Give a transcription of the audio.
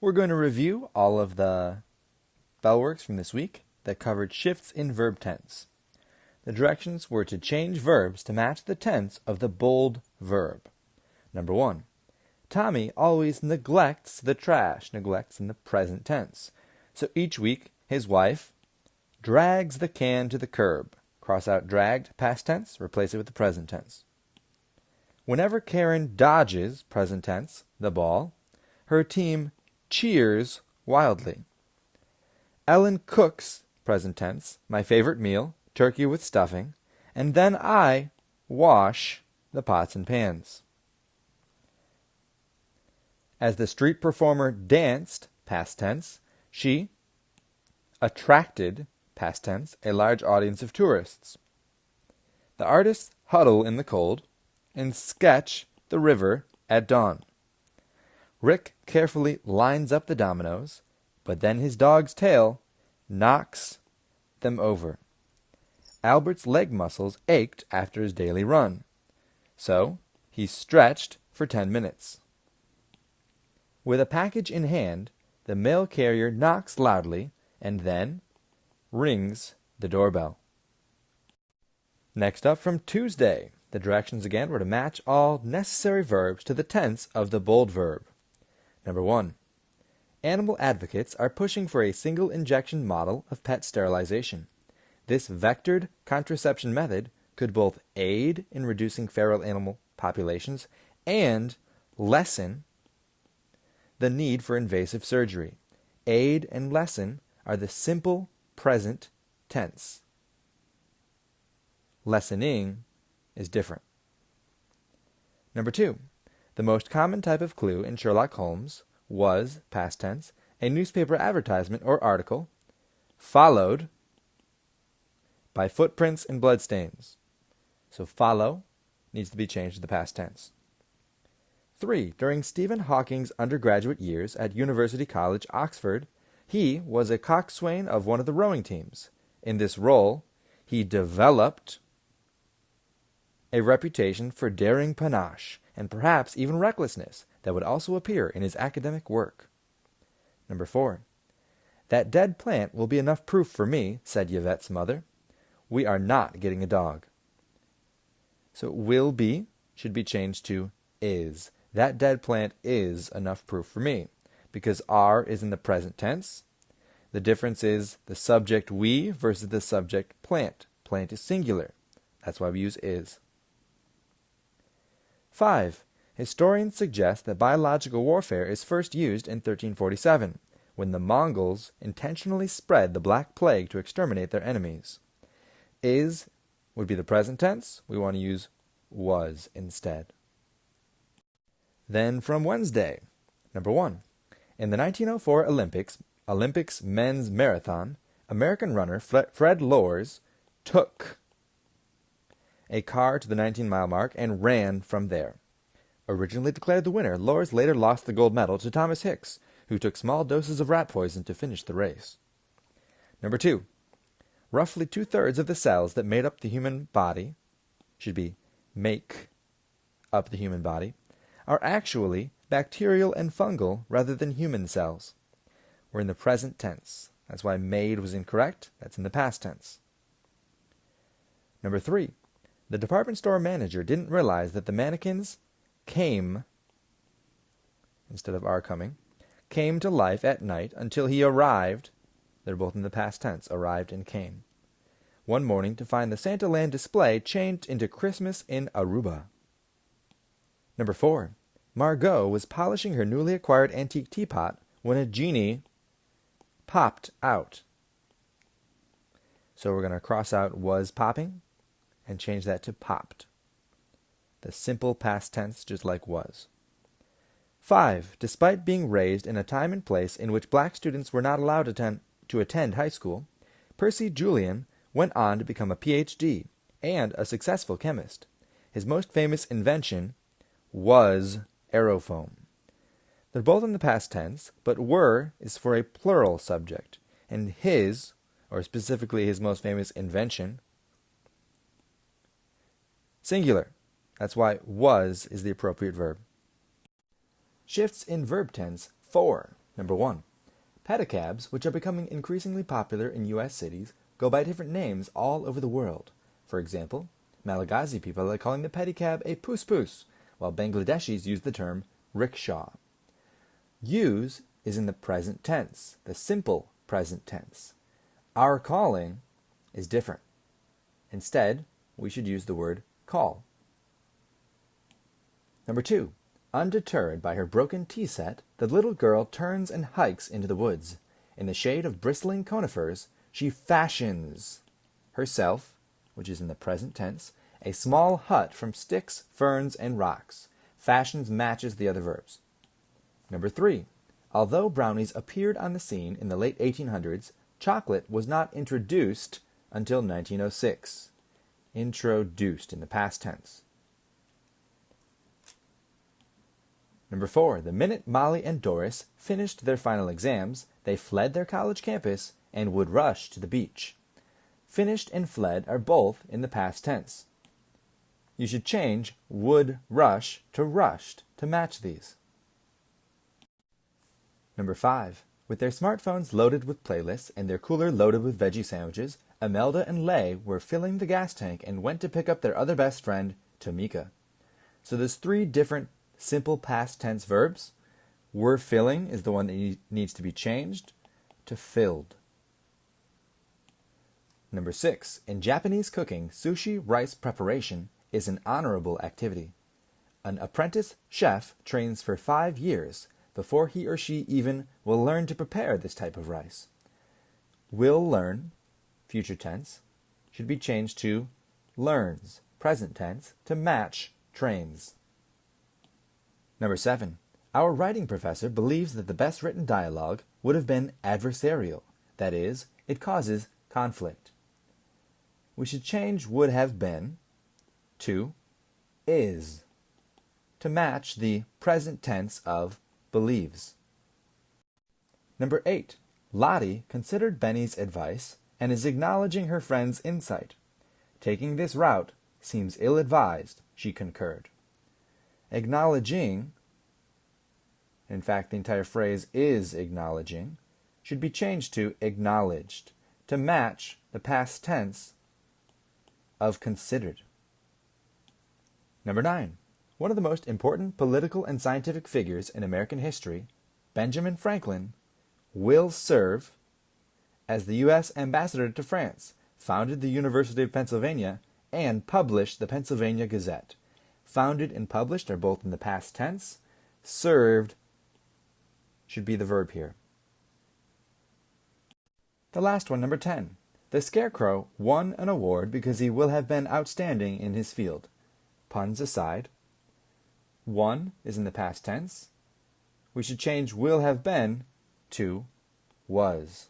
We're going to review all of the bell works from this week that covered shifts in verb tense. The directions were to change verbs to match the tense of the bold verb. Number 1. Tommy always neglects the trash. Neglects in the present tense. So each week, his wife drags the can to the curb. Cross out dragged, past tense, replace it with the present tense. Whenever Karen dodges, present tense, the ball, her team cheers wildly. Ellen cooks, present tense, my favorite meal, turkey with stuffing, and then I wash the pots and pans. As the street performer danced, past tense, she attracted, past tense, a large audience of tourists. The artists huddle in the cold and sketch the river at dawn. Rick carefully lines up the dominoes, but then his dog's tail knocks them over. Albert's leg muscles ached after his daily run, so he stretched for 10 minutes. With a package in hand, the mail carrier knocks loudly and then rings the doorbell. Next up from Tuesday, the directions again were to match all necessary verbs to the tense of the bold verb. Number 1. Animal advocates are pushing for a single injection model of pet sterilization. This vectored contraception method could both aid in reducing feral animal populations and lessen the need for invasive surgery. Aid and lessen are the simple present tense. Lessening is different. Number 2. The most common type of clue in Sherlock Holmes was, past tense, a newspaper advertisement or article, followed by footprints and bloodstains. So follow needs to be changed to the past tense. 3. During Stephen Hawking's undergraduate years at University College, Oxford, he was a coxswain of one of the rowing teams. In this role, he developed a reputation for daring panache and perhaps even recklessness that would also appear in his academic work. Number 4. That dead plant will be enough proof for me, said Yvette's mother. We are not getting a dog. So will be should be changed to is. That dead plant is enough proof for me, because are is in the present tense. The difference is the subject we versus the subject plant. Plant is singular. That's why we use is. 5. Historians suggest that biological warfare is first used in 1347, when the Mongols intentionally spread the Black Plague to exterminate their enemies. Is would be the present tense. We want to use was instead. Then from Wednesday, number 1. In the 1904 Olympics men's marathon, American runner Fred Lors took a car to the 19-mile mark and ran from there. Originally declared the winner, Lors later lost the gold medal to Thomas Hicks, who took small doses of rat poison to finish the race. Number 2. Roughly 2/3 of the cells that made up the human body, should be make up the human body, are actually bacterial and fungal rather than human cells. We're in the present tense. That's why made was incorrect. That's in the past tense. Number 3. The department store manager didn't realize that the mannequins came, instead of are coming, came to life at night until he arrived. They're both in the past tense, arrived and came. One morning to find the Santaland display changed into Christmas in Aruba. Number 4. Margot was polishing her newly acquired antique teapot when a genie popped out. So we're going to cross out was popping and change that to popped. The simple past tense, just like was. 5. Despite being raised in a time and place in which black students were not allowed to attend high school, Percy Julian went on to become a Ph.D. and a successful chemist. His most famous invention was aerofoam. They're both in the past tense, but were is for a plural subject, and his, or specifically his most famous invention, singular. That's why was is the appropriate verb. Shifts in verb tense 4. Number 1. Pedicabs, which are becoming increasingly popular in U.S. cities, go by different names all over the world. For example, Malagasy people are calling the pedicab a pus-pus, while Bangladeshis use the term rickshaw. Use is in the present tense, the simple present tense. Our calling is different. Instead, we should use the word call. Number 2. Undeterred by her broken tea set, the little girl turns and hikes into the woods. In the shade of bristling conifers, she fashions herself, which is in the present tense, a small hut from sticks, ferns, and rocks. Fashions matches the other verbs. Number 3. Although brownies appeared on the scene in the late 1800s, chocolate was not introduced until 1906. Introduced in the past tense. Number 4. The minute Molly and Doris finished their final exams, they fled their college campus and would rush to the beach. Finished and fled are both in the past tense. You should change would rush to rushed to match these. Number 5. With their smartphones loaded with playlists and their cooler loaded with veggie sandwiches, Imelda and Leigh were filling the gas tank and went to pick up their other best friend, Tamika. So there's 3 different simple past tense verbs. Were filling is the one that needs to be changed to filled. Number 6. In Japanese cooking, sushi rice preparation is an honorable activity. An apprentice chef trains for 5 years before he or she even will learn to prepare this type of rice. Will learn, future tense, should be changed to learns, present tense, to match trains. Number 7. Our writing professor believes that the best written dialogue would have been adversarial. That is, it causes conflict. We should change would have been to is to match the present tense of believes. Number 8. Lottie considered Benny's advice and is acknowledging her friend's insight. Taking this route seems ill-advised, she concurred. Acknowledging, in fact the entire phrase is acknowledging, should be changed to acknowledged to match the past tense of considered. Number 9. One of the most important political and scientific figures in American history, Benjamin Franklin, will serve as the U.S. ambassador to France, founded the University of Pennsylvania, and published the Pennsylvania Gazette. Founded and published are both in the past tense. Served should be the verb here. The last one, number 10. The Scarecrow won an award because he will have been outstanding in his field. Puns aside, won is in the past tense. We should change will have been to was.